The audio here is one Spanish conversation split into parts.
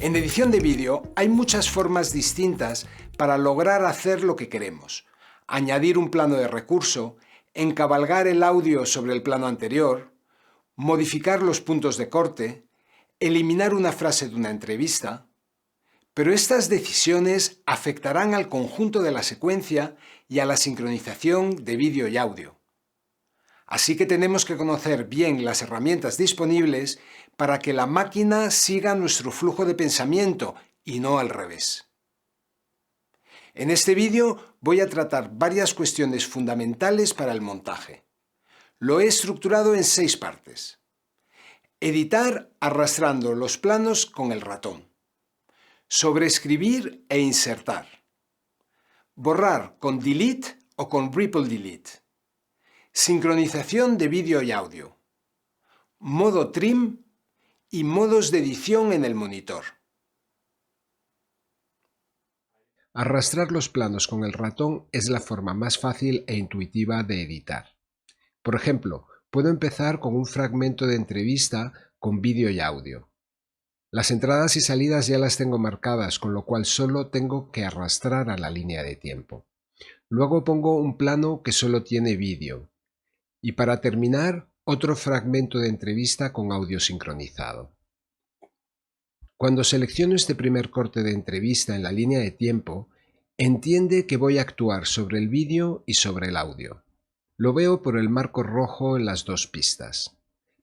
En edición de vídeo hay muchas formas distintas para lograr hacer lo que queremos. Añadir un plano de recurso, encabalgar el audio sobre el plano anterior, modificar los puntos de corte, eliminar una frase de una entrevista. Pero estas decisiones afectarán al conjunto de la secuencia y a la sincronización de vídeo y audio. Así que tenemos que conocer bien las herramientas disponibles para que la máquina siga nuestro flujo de pensamiento y no al revés. En este vídeo voy a tratar varias cuestiones fundamentales para el montaje. Lo he estructurado en 6 partes. Editar arrastrando los planos con el ratón. Sobreescribir e insertar. Borrar con Delete o con Ripple Delete. Sincronización de vídeo y audio. Modo Trim y modos de edición en el monitor. Arrastrar los planos con el ratón es la forma más fácil e intuitiva de editar. Por ejemplo, puedo empezar con un fragmento de entrevista con vídeo y audio. Las entradas y salidas ya las tengo marcadas, con lo cual solo tengo que arrastrar a la línea de tiempo. Luego pongo un plano que solo tiene vídeo. Y para terminar, otro fragmento de entrevista con audio sincronizado. Cuando selecciono este primer corte de entrevista en la línea de tiempo, entiende que voy a actuar sobre el vídeo y sobre el audio. Lo veo por el marco rojo en las 2 pistas.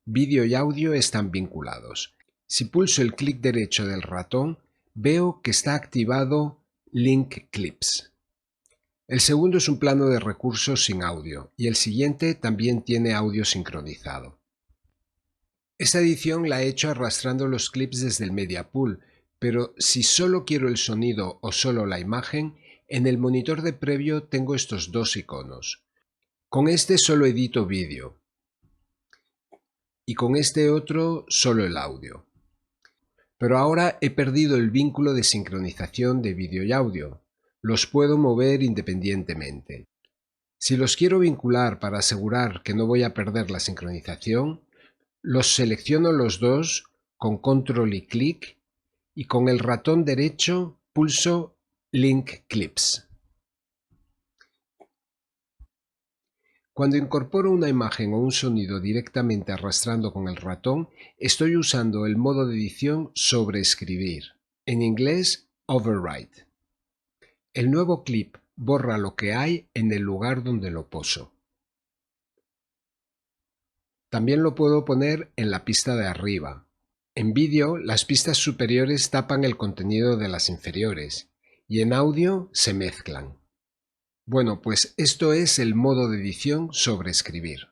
Vídeo y audio están vinculados. Si pulso el clic derecho del ratón, veo que está activado Link Clips. El segundo es un plano de recursos sin audio y el siguiente también tiene audio sincronizado. Esta edición la he hecho arrastrando los clips desde el Media Pool, pero si solo quiero el sonido o solo la imagen, en el monitor de previo tengo estos 2 iconos. Con este solo edito vídeo y con este otro solo el audio. Pero ahora he perdido el vínculo de sincronización de vídeo y audio. Los puedo mover independientemente. Si los quiero vincular para asegurar que no voy a perder la sincronización, los selecciono los 2 con control y clic y con el ratón derecho pulso Link Clips. Cuando incorporo una imagen o un sonido directamente arrastrando con el ratón, estoy usando el modo de edición sobreescribir, en inglés overwrite. El nuevo clip borra lo que hay en el lugar donde lo poso. También lo puedo poner en la pista de arriba. En vídeo, las pistas superiores tapan el contenido de las inferiores y en audio se mezclan. Bueno, pues esto es el modo de edición sobreescribir.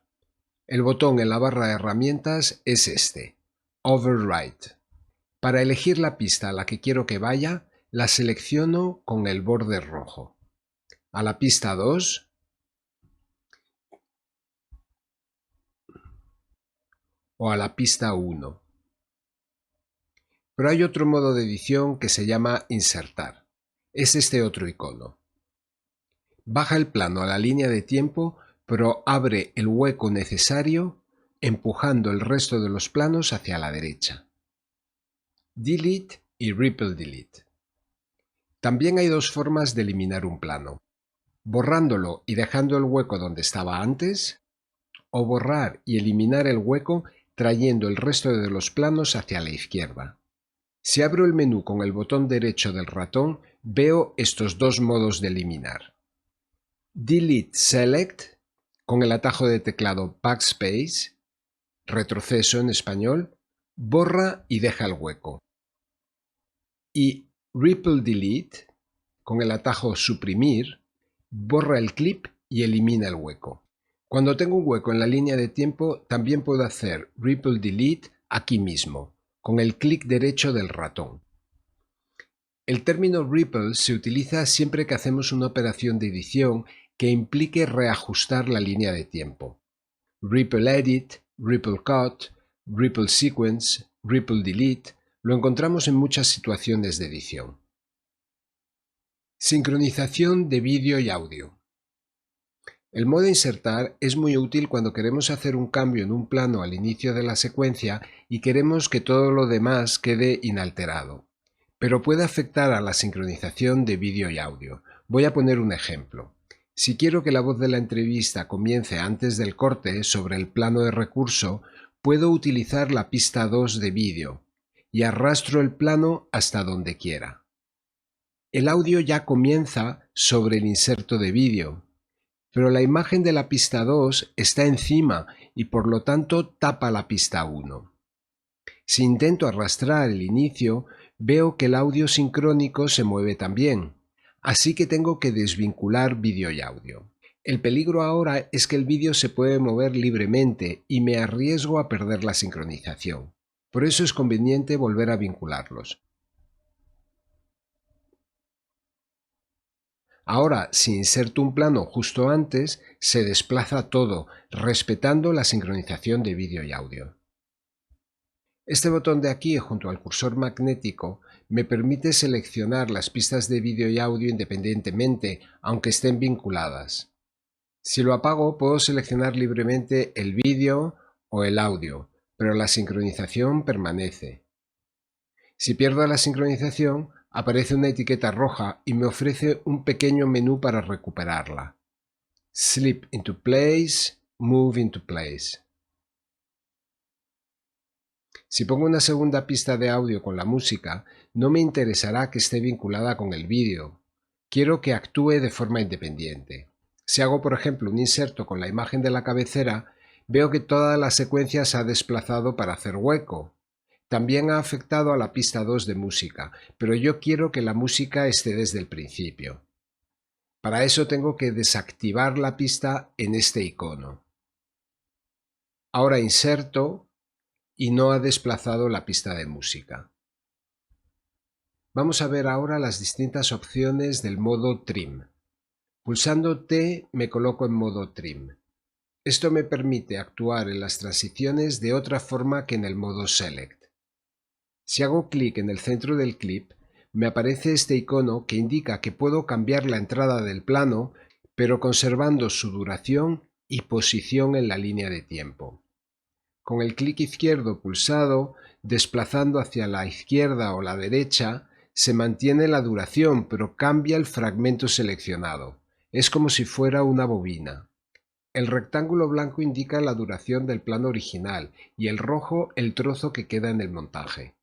El botón en la barra de herramientas es este, Overwrite. Para elegir la pista a la que quiero que vaya, la selecciono con el borde rojo. A la pista 2 o a la pista 1. Pero hay otro modo de edición que se llama Insertar. Es este otro icono. Baja el plano a la línea de tiempo, pero abre el hueco necesario empujando el resto de los planos hacia la derecha. Delete y Ripple Delete. También hay 2 formas de eliminar un plano. Borrándolo y dejando el hueco donde estaba antes, o borrar y eliminar el hueco trayendo el resto de los planos hacia la izquierda. Si abro el menú con el botón derecho del ratón, veo estos 2 modos de eliminar. Delete Select, con el atajo de teclado Backspace, retroceso en español, borra y deja el hueco. Y Ripple Delete, con el atajo Suprimir, borra el clip y elimina el hueco. Cuando tengo un hueco en la línea de tiempo, también puedo hacer Ripple Delete aquí mismo, con el clic derecho del ratón. El término Ripple se utiliza siempre que hacemos una operación de edición que implique reajustar la línea de tiempo. Ripple Edit, Ripple Cut, Ripple Sequence, Ripple Delete, lo encontramos en muchas situaciones de edición. Sincronización de vídeo y audio. El modo insertar es muy útil cuando queremos hacer un cambio en un plano al inicio de la secuencia y queremos que todo lo demás quede inalterado. Pero puede afectar a la sincronización de vídeo y audio. Voy a poner un ejemplo. Si quiero que la voz de la entrevista comience antes del corte sobre el plano de recurso, puedo utilizar la pista 2 de vídeo y arrastro el plano hasta donde quiera. El audio ya comienza sobre el inserto de vídeo, pero la imagen de la pista 2 está encima y por lo tanto tapa la pista 1. Si intento arrastrar el inicio, veo que el audio sincrónico se mueve también, así que tengo que desvincular vídeo y audio. El peligro ahora es que el vídeo se puede mover libremente y me arriesgo a perder la sincronización. Por eso es conveniente volver a vincularlos. Ahora, si inserto un plano justo antes, se desplaza todo, respetando la sincronización de vídeo y audio. Este botón de aquí, junto al cursor magnético, me permite seleccionar las pistas de vídeo y audio independientemente, aunque estén vinculadas. Si lo apago, puedo seleccionar libremente el vídeo o el audio, pero la sincronización permanece. Si pierdo la sincronización, aparece una etiqueta roja y me ofrece un pequeño menú para recuperarla. Slip into place, move into place. Si pongo una segunda pista de audio con la música, no me interesará que esté vinculada con el vídeo. Quiero que actúe de forma independiente. Si hago, por ejemplo, un inserto con la imagen de la cabecera, veo que toda la secuencia se ha desplazado para hacer hueco. También ha afectado a la pista 2 de música, pero yo quiero que la música esté desde el principio. Para eso tengo que desactivar la pista en este icono. Ahora inserto y no ha desplazado la pista de música. Vamos a ver ahora las distintas opciones del modo Trim. Pulsando T me coloco en modo Trim. Esto me permite actuar en las transiciones de otra forma que en el modo Select. Si hago clic en el centro del clip, me aparece este icono que indica que puedo cambiar la entrada del plano, pero conservando su duración y posición en la línea de tiempo. Con el clic izquierdo pulsado, desplazando hacia la izquierda o la derecha, se mantiene la duración, pero cambia el fragmento seleccionado. Es como si fuera una bobina. El rectángulo blanco indica la duración del plano original y el rojo el trozo que queda en el montaje.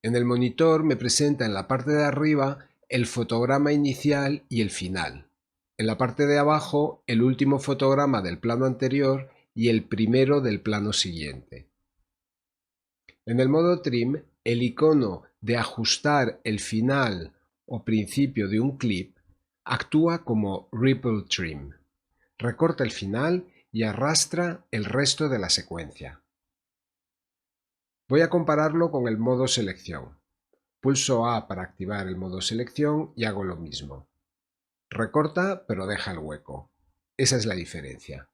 En el monitor me presenta en la parte de arriba el fotograma inicial y el final. En la parte de abajo el último fotograma del plano anterior y el primero del plano siguiente. En el modo Trim, el icono de ajustar el final o principio de un clip actúa como Ripple Trim. Recorta el final y arrastra el resto de la secuencia. Voy a compararlo con el modo selección. Pulso A para activar el modo selección y hago lo mismo. Recorta pero deja el hueco. Esa es la diferencia.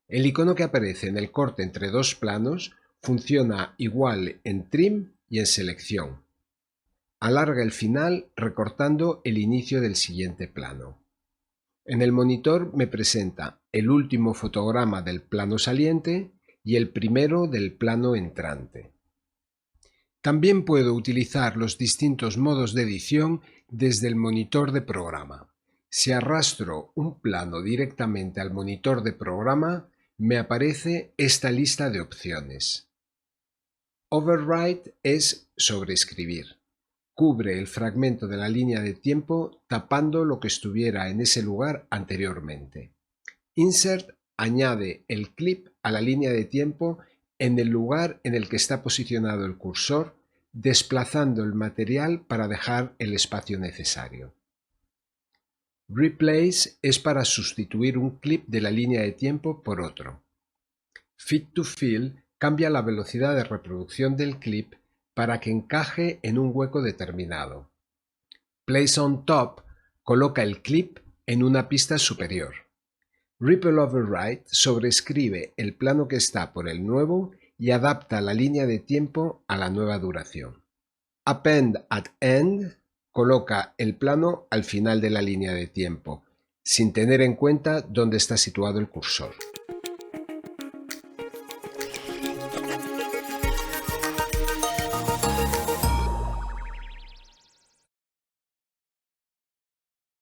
El icono que aparece en el corte entre dos planos funciona igual en Trim y en Selección. Alarga el final recortando el inicio del siguiente plano. En el monitor me presenta el último fotograma del plano saliente y el primero del plano entrante. También puedo utilizar los distintos modos de edición desde el monitor de programa. Si arrastro un plano directamente al monitor de programa, me aparece esta lista de opciones. Overwrite es sobreescribir. Cubre el fragmento de la línea de tiempo tapando lo que estuviera en ese lugar anteriormente. Insert añade el clip a la línea de tiempo en el lugar en el que está posicionado el cursor, desplazando el material para dejar el espacio necesario. Replace es para sustituir un clip de la línea de tiempo por otro. Fit to Fill cambia la velocidad de reproducción del clip para que encaje en un hueco determinado. Place on Top coloca el clip en una pista superior. Ripple Override sobreescribe el plano que está por el nuevo y adapta la línea de tiempo a la nueva duración. Append at End coloca el plano al final de la línea de tiempo. sin tener en cuenta dónde está situado el cursor.